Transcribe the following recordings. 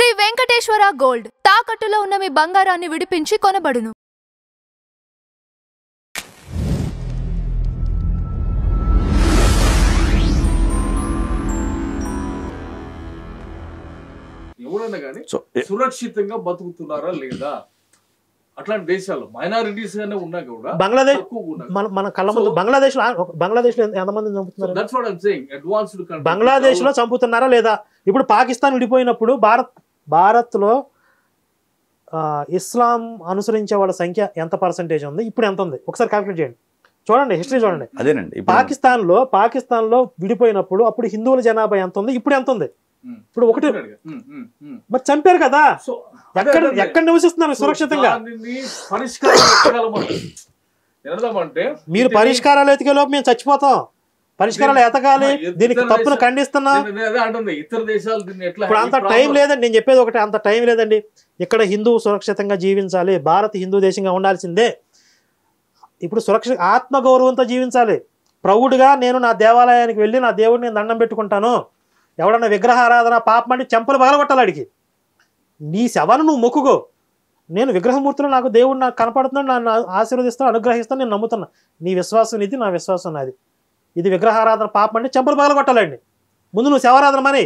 Shri Venkateswara gold తాకట్టులో ఉన్న మీ బంగారాన్ని విడిపించి కొనబడును. ఎవరైనా కానీ సురక్షితంగా బతుకుతున్నారా లేదా అట్లాంటి దేశాలు మైనారిటీస్ గానే ఉన్నా కూడా బంగ్లాదేశ్ మన కళ్ళ ముందు బంగ్లాదేశ్ లో ఎంతమంది చంపుతున్నారు? బంగ్లాదేశ్ లో చంపుతున్నారా లేదా? ఇప్పుడు పాకిస్తాన్ విడిపోయినప్పుడు భారత్ లో ఇస్లాం అనుసరించే వాళ్ళ సంఖ్య ఎంత పర్సెంటేజ్ ఉంది, ఇప్పుడు ఎంత ఉంది ఒకసారి క్యాల్కులేట్ చేయండి. చూడండి, హిస్టరీ చూడండి. అదేనండి, పాకిస్తాన్ లో విడిపోయినప్పుడు అప్పుడు హిందువుల జనాభా ఎంత ఉంది, ఇప్పుడు ఎంత ఉంది? ఇప్పుడు ఒకటి. మరి చంపారు కదా, ఎక్కడ నివసిస్తున్నారు సురక్షితంగా? మీరు పరిష్కారాలు ఎతికేలోపు మేము చచ్చిపోతాం. పరిష్కారాలు ఎతకాలి, దీనికి తప్పును ఖండిస్తున్నా. ఇప్పుడు అంత టైం లేదండి, నేను చెప్పేది ఒకటి, అంత టైం లేదండి. ఇక్కడ హిందువు సురక్షితంగా జీవించాలి, భారత్ హిందూ దేశంగా ఉండాల్సిందే. ఇప్పుడు ఆత్మగౌరవంతో జీవించాలి. ప్రౌడ్గా నేను నా దేవాలయానికి వెళ్ళి నా దేవుడిని నేను దండం పెట్టుకుంటాను. ఎవడన్నా విగ్రహారాధన పాపం అంటే చెంపలు పగలగొట్టాలి అడిగి. నీ శవాన్ని నువ్వు మొక్కుకో, నేను విగ్రహమూర్తులు నాకు దేవుడు నాకు కనపడుతున్నాడు, నన్ను ఆశీర్వదిస్తాను, అనుగ్రహిస్తాను, నేను నమ్ముతున్నా. నీ విశ్వాసం ఇది, నా విశ్వాసం నాది. ఇది విగ్రహారాధన పాపం అంటే చెంపలు పగలగొట్టాలండి. ముందు నువ్వు శవారాధన మని.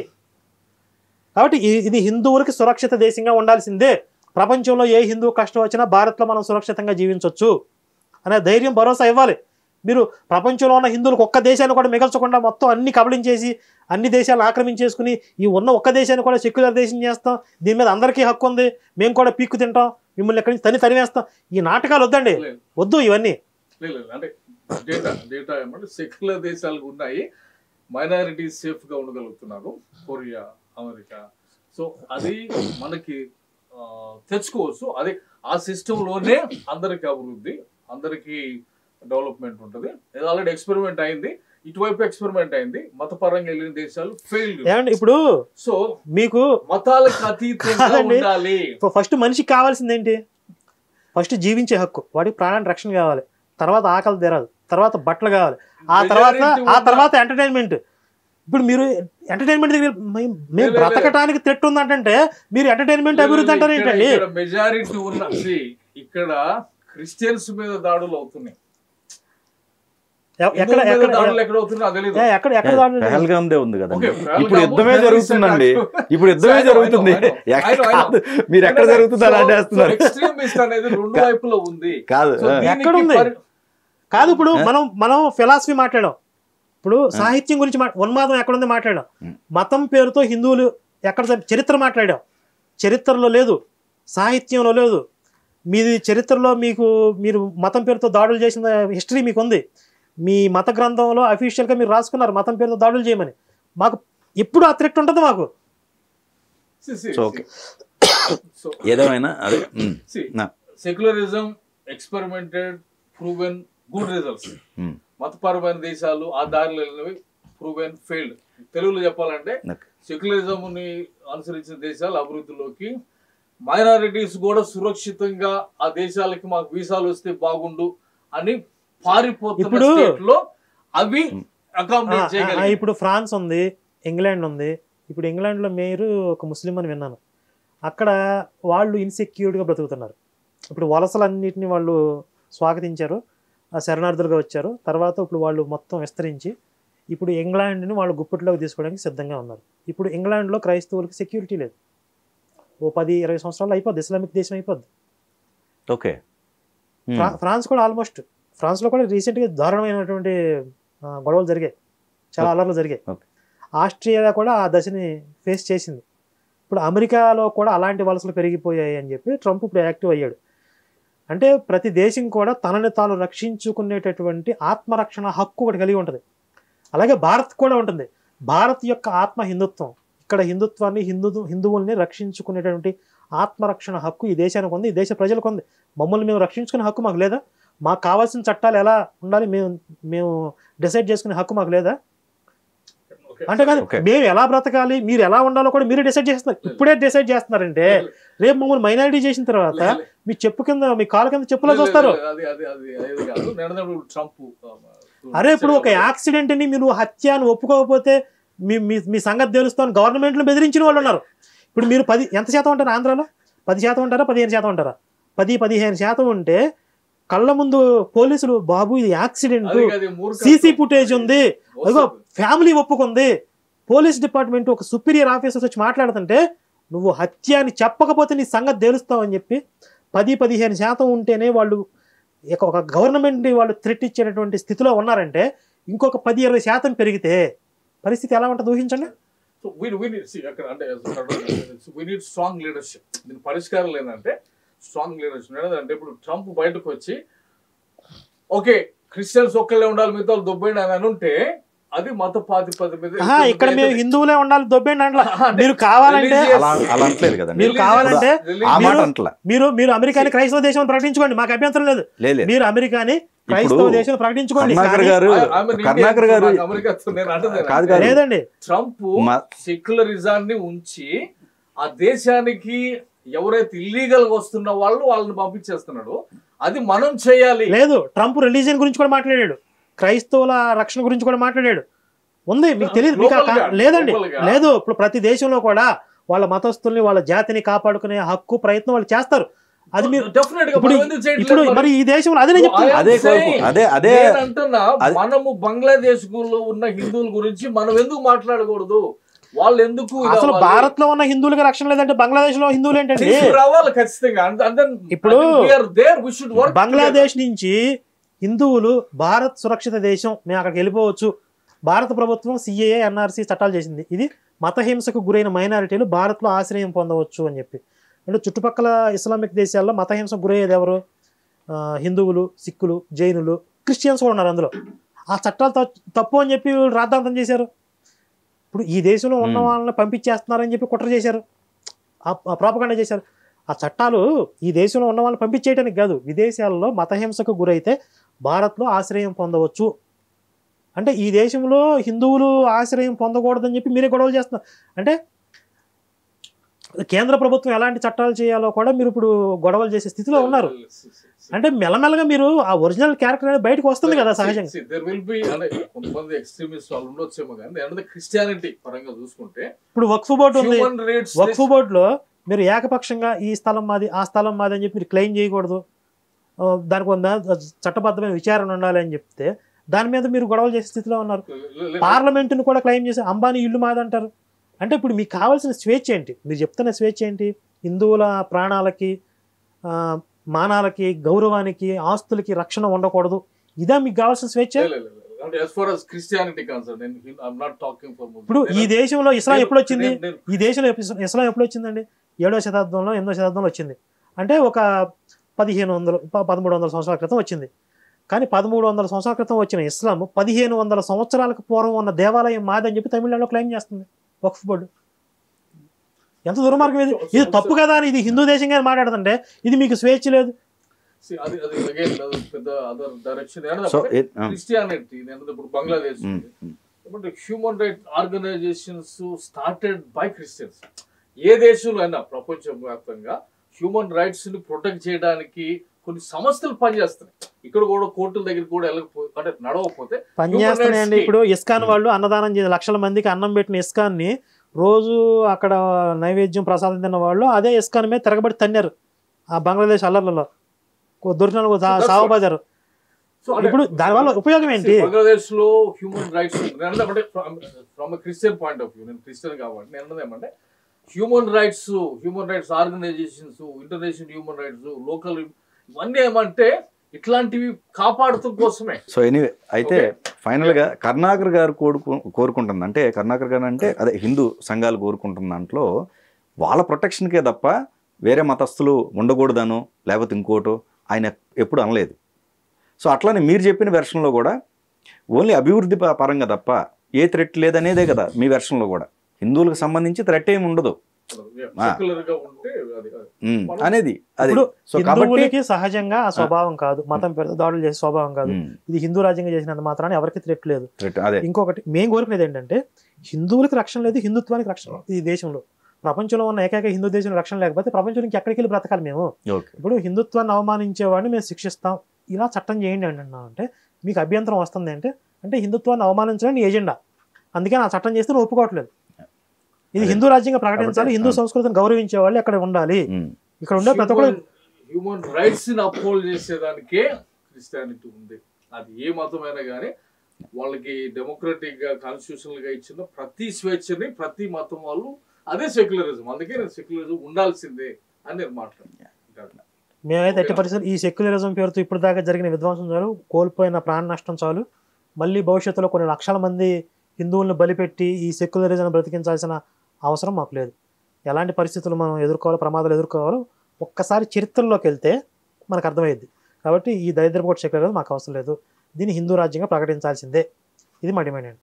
కాబట్టి ఇది హిందువులకి సురక్షిత దేశంగా ఉండాల్సిందే. ప్రపంచంలో ఏ హిందువు కష్టం వచ్చినా భారత్లో మనం సురక్షితంగా జీవించవచ్చు అనే ధైర్యం, భరోసా ఇవ్వాలి. మీరు ప్రపంచంలో ఉన్న హిందువులకు ఒక్క దేశాన్ని కూడా మిగల్చకుండా మొత్తం అన్ని కబళించేసి అన్ని దేశాలను ఆక్రమించేసుకుని ఈ ఉన్న ఒక్క దేశాన్ని కూడా సెక్యులర్ దేశం చేస్తాం, దీని మీద అందరికీ హక్కు ఉంది, మేము కూడా పీక్కు తింటాం, మిమ్మల్ని ఎక్కడి నుంచి తరివేస్తాం, ఈ నాటకాలు వద్దండి, వద్దు ఇవన్నీ. అంటే డేటా ఏమంటే సెక్యులర్ దేశాలు ఉన్నాయి, మైనారిటీస్ సేఫ్ గా ఉండగలుగుతున్నారు, కొరియా, అమెరికా. సో అది మనకి తెచ్చుకోవచ్చు. అది ఆ సిస్టమ్ లోనే అందరికి అభివృద్ధి, అందరికి డెవలప్మెంట్ ఉంటుంది. ఆల్రెడీ ఎక్స్పెరిమెంట్ అయింది, ఇటువైపు ఎక్స్పెరిమెంట్ అయింది. మతపరంగా వెళ్ళిన దేశాలు ఫెయిల్డ్. ఇప్పుడు సో మీకు మతాలకు అతీతంగా ఉండాలి. ఫస్ట్ మనిషికి కావాల్సింది ఏంటి? ఫస్ట్ జీవించే హక్కు, వాడికి ప్రాణానికి రక్షణ కావాలి, తర్వాత ఆకలి తీరాలి, తర్వాత బట్టలు కావాలి, ఆ తర్వాత ఎంటర్టైన్మెంట్. ఇప్పుడు మీరు ఎంటర్టైన్మెంట్ దగ్గర మేము బ్రతకటానికి థ్రెట్ ఉందంటే మీరు ఎంటర్టైన్మెంట్ అభివృద్ధి అంటారు ఏంటండి? మెజారిటీ ఉన్న ఇక్కడ క్రిస్టియన్స్ మీద దాడులు అవుతున్నాయి. ఉంది కదా, ఇప్పుడు యుద్ధమే జరుగుతుందండి. ఇప్పుడు యుద్ధమే జరుగుతుంది, మీరు ఎక్కడ జరుగుతుంది అలా చేస్తున్నారు. రెండు వైపులో ఉంది కాదు, ఎక్కడ ఉంది కాదు. ఇప్పుడు మనం ఫిలాసఫీ మాట్లాడాం, ఇప్పుడు సాహిత్యం గురించి ఉన్మాదం ఎక్కడుంది మాట్లాడాం, మతం పేరుతో హిందువులు ఎక్కడ చరిత్ర మాట్లాడాం, చరిత్రలో లేదు, సాహిత్యంలో లేదు. మీది చరిత్రలో మీరు మతం పేరుతో దాడులు చేసిన హిస్టరీ మీకు ఉంది. మీ మత గ్రంథంలో అఫీషియల్గా మీరు రాసుకున్నారు మతం పేరుతో దాడులు చేయమని. మాకు ఎప్పుడు ఆ థ్రెట్ ఉంటుంది మాకు. ఏదేమైనా అదే secularism experimented, proven good results. మతపరమైన దేశాలు ఆ దారిలో వెళ్ళినవి ప్రూవెన్ ఫెయిల్డ్. తెలుగులో చెప్పాలంటే సెక్యులరిజం ని అనుసరించిన దేశాలు అభివృద్ధిలోకి, మైనారిటీస్ కూడా సురక్షితంగా ఆ దేశాలకి మాకు వీసాలు వస్తే బాగుండు అని పారిపోతున్న స్టేట్లో అవి అకామిడేట్ చేయగలిగాయి. ఇప్పుడు ఫ్రాన్స్ ఉంది, ఇంగ్లాండ్ ఉంది. ఇప్పుడు ఇంగ్లాండ్లో మీరు ఒక ముస్లిం అని విన్నాను, అక్కడ వాళ్ళు ఇన్సెక్యూర్డ్గా బ్రతుకుతున్నారు. ఇప్పుడు వలసలన్నింటినీ వాళ్ళు స్వాగతించారు, శరణార్థులుగా వచ్చారు. తర్వాత ఇప్పుడు వాళ్ళు మొత్తం విస్తరించి ఇప్పుడు ఇంగ్లాండ్ని వాళ్ళు గుప్పట్లోకి తీసుకోవడానికి సిద్ధంగా ఉన్నారు. ఇప్పుడు ఇంగ్లాండ్లో క్రైస్తవులకి సెక్యూరిటీ లేదు. ఓ 10-20 సంవత్సరాలు అయిపోద్ది, ఇస్లామిక్ దేశం అయిపోద్ది. ఓకే. ఫ్రాన్స్ కూడా ఆల్మోస్ట్, ఫ్రాన్స్లో కూడా రీసెంట్గా దారుణమైనటువంటి గొడవలు జరిగాయి, చాలా అల్లర్లు జరిగాయి. ఆస్ట్రియా కూడా ఆ దశని ఫేస్ చేసింది. ఇప్పుడు అమెరికాలో కూడా అలాంటి వలసలు పెరిగిపోయాయి అని చెప్పి ట్రంప్ ఇప్పుడు యాక్టివ్ అయ్యాడు. అంటే ప్రతి దేశం కూడా తనని తాను రక్షించుకునేటటువంటి ఆత్మరక్షణ హక్కు ఒకటి కలిగి ఉంటుంది. అలాగే భారత్ కూడా ఉంటుంది. భారత్ యొక్క ఆత్మ హిందుత్వం, ఇక్కడ హిందుత్వాన్ని హిందువుల్ని రక్షించుకునేటువంటి ఆత్మరక్షణ హక్కు ఈ దేశానికి ఉంది, ఈ దేశ ప్రజలకు ఉంది. మమ్మల్ని మేము రక్షించుకునే హక్కు మాకు లేదా? మాకు కావాల్సిన చట్టాలు ఎలా ఉండాలి మేము డిసైడ్ చేసుకునే హక్కు మాకు లేదా? అంటే కాదు, మేము ఎలా బ్రతకాలి, మీరు ఎలా ఉండాలో కూడా మీరే డిసైడ్ చేస్తున్నారు. ఇప్పుడే డిసైడ్ చేస్తున్నారంటే రేపు మమ్మల్ని మైనారిటీ చేసిన తర్వాత మీ చెప్పు కింద, మీ కాళ్ళ కింద చెప్పులా చూస్తారు. అరే ఇప్పుడు ఒక యాక్సిడెంట్ని మీరు హత్య అని ఒప్పుకోకపోతే మీ సంగతి తెలుస్తాను గవర్నమెంట్లో బెదిరించిన వాళ్ళు ఉన్నారు. ఇప్పుడు మీరు ఎంత శాతం ఉంటారు ఆంధ్రాలో? 10% ఉంటారా, 15% ఉంటారా? 10-15% ఉంటే కళ్ళ ముందు పోలీసులు బాబు ఇది యాక్సిడెంట్, సీసీ ఫుటేజ్ ఉంది, అదిగో ఫ్యామిలీ ఒప్పుకుంది, పోలీస్ డిపార్ట్మెంట్ ఒక సుపీరియర్ ఆఫీసర్స్ వచ్చి మాట్లాడుతుంటే నువ్వు హత్య అని చెప్పకపోతే నీ సంగతి తెలుస్తావని చెప్పి 10-15% ఉంటేనే వాళ్ళు ఒక గవర్నమెంట్ వాళ్ళు థ్రెట్ ఇచ్చేటటువంటి స్థితిలో ఉన్నారంటే ఇంకొక 10-20% పెరిగితే పరిస్థితి ఎలా ఉంటుంది ఊహించండి. సో అక్కడ అంటే వీ నీడ్ స్ట్రాంగ్ లీడర్షిప్. దీని పరిష్కారం ఏంటంటే స్ట్రాంగ్ లీడర్షిప్. అంటే ఇప్పుడు ట్రంప్ బయటకు వచ్చి ఓకే క్రిస్టియన్స్ ఒక్కళ్ళే ఉండాలి మిగతా దొబ్బేయండి అని ఉంటే అది మత ప్రాతిపదిక మీద ఇక్కడ మేము హిందువులే ఉండాలి దొబ్బేయండి అంటలా. మీరు కావాలంటే మీరు కావాలంటే మీరు అమెరికాని క్రైస్తవ దేశం ప్రకటించుకోండి, మాకు అభ్యంతరం లేదు. మీరు అమెరికాని క్రైస్తవ దేశం ప్రకటించుకోండి. లేదండి, ట్రంప్ సెక్యులరిజాన్ని ఉంచి ఆ దేశానికి ఎవరైతే ఇల్లీగల్ గా వస్తున్న వాళ్ళని పంపించేస్తున్నాడు. అది మనం చేయాలి. లేదు, ట్రంప్ రిలీజియన్ గురించి కూడా మాట్లాడాడు, క్రైస్తవుల రక్షణ గురించి కూడా మాట్లాడాడు. ఉంది, మీకు తెలియదు? లేదండి, లేదు. ఇప్పుడు ప్రతి దేశంలో కూడా వాళ్ళ మతస్థుల్ని వాళ్ళ జాతిని కాపాడుకునే హక్కు ప్రయత్నం వాళ్ళు చేస్తారు. అది మీరు ఇప్పుడు మరి ఈ దేశంలో అదే అంటున్నా. మనము బంగ్లాదేశ్ లో ఉన్న హిందువుల గురించి మనం ఎందుకు మాట్లాడకూడదు? వాళ్ళు ఎందుకు అసలు భారత్ లో ఉన్న హిందువులకి రక్షణ లేదంటే బంగ్లాదేశ్ లో హిందువులు ఏంటంటే రావాలి ఖచ్చితంగా. ఇప్పుడు బంగ్లాదేశ్ నుంచి హిందువులు భారత్ సురక్షిత దేశం, మేము అక్కడికి వెళ్ళిపోవచ్చు. భారత ప్రభుత్వం సిఏఏ ఎన్ఆర్సీ చట్టాలు చేసింది. ఇది మతహింసకు గురైన మైనారిటీలు భారత్లో ఆశ్రయం పొందవచ్చు అని చెప్పి. అంటే చుట్టుపక్కల ఇస్లామిక్ దేశాల్లో మతహింసకు గురయ్యేది ఎవరు? హిందువులు, సిక్కులు, జైనులు, క్రిస్టియన్స్ కూడా ఉన్నారు అందులో. ఆ చట్టాలు తప్పు అని చెప్పి వీళ్ళు రాద్ధాంతం చేశారు. ఇప్పుడు ఈ దేశంలో ఉన్న వాళ్ళని పంపించేస్తున్నారని చెప్పి కుట్ర చేశారు, ఆ ప్రాపగండా చేశారు. ఆ చట్టాలు ఈ దేశంలో ఉన్న వాళ్ళని పంపించేయడానికి కాదు, విదేశాల్లో మతహింసకు గురైతే భారత్లో ఆశ్రయం పొందవచ్చు. అంటే ఈ దేశంలో హిందువులు ఆశ్రయం పొందకూడదని చెప్పి మీరే గొడవలు చేస్తున్నారు. అంటే కేంద్ర ప్రభుత్వం ఎలాంటి చట్టాలు చేయాలో కూడా మీరు ఇప్పుడు గొడవలు చేసే స్థితిలో ఉన్నారు. అంటే మెల్లమెల్లగా మీరు ఆ ఒరిజినల్ క్యారెక్టర్ అనేది బయటకు వస్తుంది కదా సహజంగా. కొంతమంది ఎక్స్ట్రీమిస్ట్ వాళ్ళు ఉండొచ్చేమో కానీ క్రిస్టియానిటీ పరంగా చూసుకుంటే ఇప్పుడు వక్ఫ్ బోర్డు ఉంది. వక్ఫ్ బోర్డులో మీరు ఏకపక్షంగా ఈ స్థలం మాది ఆ స్థలం మాది అని చెప్పి మీరు క్లెయిమ్ చేయకూడదు, దానికి చట్టబద్ధమైన విచారణ ఉండాలి అని చెప్తే దాని మీద మీరు గొడవలు చేసే స్థితిలో ఉన్నారు. పార్లమెంటును కూడా క్లెయిమ్ చేసి అంబానీ ఇల్లు మాదంటారు. అంటే ఇప్పుడు మీకు కావాల్సిన స్వేచ్ఛ ఏంటి? మీరు చెప్తున్న స్వేచ్ఛ ఏంటి? హిందువుల ప్రాణాలకి, మానాలకి, గౌరవానికి, ఆస్తులకి రక్షణ ఉండకూడదు, ఇదా మీకు కావాల్సిన స్వేచ్ఛ? ఇప్పుడు ఈ దేశంలో ఇస్లాం ఎప్పుడు వచ్చింది? ఈ దేశంలో ఇస్లాం ఎప్పుడు వచ్చిందండి? 7వ శతాబ్దంలో 8వ శతాబ్దంలో వచ్చింది. అంటే ఒక 1300 సంవత్సరాల క్రితం వచ్చింది. కానీ 1300 సంవత్సరాల క్రితం వచ్చిన ఇస్లాం 1500 సంవత్సరాలకు పూర్వం ఉన్న దేవాలయం మాదని చెప్పి తమిళనాడులో క్లెయిమ్ చేస్తుంది వక్ఫ్ బోర్డు. ఎంత దుర్మార్గం ఇది! ఇది తప్పు కదా అని ఇది హిందూ దేశంగా మాట్లాడుతుంటే ఇది మీకు స్వేచ్ఛ లేదు. Bangladesh human rights organisations started by Christians. ఏ దేశంలో అయినా ప్రపంచవ్యాప్తంగా హ్యూమన్ రైట్స్ ని ప్రొటెక్ట్ చేయడానికి కొన్ని సంస్థలు పనిచేస్తున్నాయి. ఇక్కడ కూడా కోర్టుల దగ్గర కూడా అంటే నడవకపోతే పనిచేస్తున్నాయండి. ఇప్పుడు ఇస్కాన్ వాళ్ళు అన్నదానం చేసి లక్షల మందికి అన్నం పెట్టిన ఇస్కాన్ ని రోజు అక్కడ నైవేద్యం ప్రసాదం తిన్న వాళ్ళు అదే ఇస్కాన్ మీద తిరగబడి తన్నారు ఆ బంగ్లాదేశ్ అల్లర్లలో దొరికిన సాగుబాజారు. ఇప్పుడు దానివల్ల ఉపయోగం ఏంటి? బంగ్లాదేశ్ లో human rights from Christian point of view, నేను క్రిస్టియన్ కాబట్టి నేను ఏమంటే human rights organisations, international human rights, local ఇవన్నీ ఏమంటే ఇట్లాంటివి కాపాడుతున్న కోసమే. సో ఎనీవే అయితే ఫైనల్ గా కరుణాకర్ గారు కోరుకుంటుంది అంటే కరుణాకర్ గారు అంటే అదే హిందూ సంఘాలు కోరుకుంటున్న దాంట్లో వాళ్ళ ప్రొటెక్షన్కే తప్ప వేరే మతస్థులు ఉండకూడదనో లేకపోతే ఇంకోటో ఆయన ఎప్పుడు అనలేదు. సో అట్లానే మీరు చెప్పిన వెర్షన్లో కూడా ఓన్లీ అభివృద్ధి పరంగా తప్ప ఏ థ్రెట్ లేదనేదే కదా మీ వెర్షన్లో కూడా. హిందువులకు సంబంధించి థ్రెట్ ఏమి ఉండదు అనేది. హిందువులకి సహజంగా ఆ స్వభావం కాదు, మతం పేరుతో దాడులు చేసే స్వభావం కాదు. ఇది హిందూ రాజ్యంగా చేసినంత మాత్రాన్ని ఎవరికి థ్రెట్ లేదు. ఇంకొకటి మేము కోరుకునేది ఏంటంటే హిందువులకి రక్షణ లేదు, హిందుత్వానికి రక్షణ. ఈ దేశంలో ప్రపంచంలో ఉన్న ఏకైక హిందూ దేశంలో రక్షణ లేకపోతే ప్రపంచం నుంచి ఎక్కడికి వెళ్ళి బ్రతకాలి మేము? ఇప్పుడు హిందుత్వాన్ని అవమానించేవాడిని మేము శిక్షిస్తాం, ఇలా చట్టం చేయండి అంటున్నా అంటే మీకు అభ్యంతరం వస్తుంది అంటే హిందుత్వాన్ని అవమానించడానికి ఎజెండా, అందుకే ఆ చట్టం చేస్తే ఒప్పుకోవట్లేదు. ఇది హిందూ రాజ్యంగా ప్రకటించాలి, హిందూ సంస్కృతిని గౌరవించే వాళ్ళు అక్కడ ఉండాలి. ఇక్కడ ఉండే ప్రతి ఒక్కరు హ్యూమన్ రైట్స్ ని అప్హోల్డ్ చేసేదానికే క్రిస్టియానిటీ ఉంది. అది ఏ మతమైనా కానీ వాళ్ళకి డెమోక్రటిక్ గా కాన్స్టిట్యూషనల్ గా ఇచ్చిన ప్రతి స్వేచ్ఛని ప్రతి మతం వాళ్ళు, అదే సెక్యులరిజం. అందుకే నేను సెక్యులరిజం ఉండాల్సిందే అని నేను మాట్లాడుతున్నాను. మేమైతే ఎట్టి పరిస్థితులు ఈ సెక్యులరిజం పేరుతో ఇప్పుడు దాకా జరిగిన విధ్వంసం చాలు, కోల్పోయిన ప్రాణ నష్టం చాలు. మళ్ళీ భవిష్యత్తులో కొన్ని లక్షల మంది హిందువులను బలిపెట్టి ఈ సెక్యులరిజం బ్రతికించాల్సిన అవసరం మాకు లేదు. ఎలాంటి పరిస్థితులు మనం ఎదుర్కోవాలో, ప్రమాదాలు ఎదుర్కోవాలో ఒక్కసారి చరిత్రలోకి వెళ్తే మనకు అర్థమయ్యేది. కాబట్టి ఈ దరిద్రపోటు సెక్యులరిజం మాకు అవసరం లేదు, దీన్ని హిందూ రాజ్యంగా ప్రకటించాల్సిందే. ఇది మా డిమాండ్.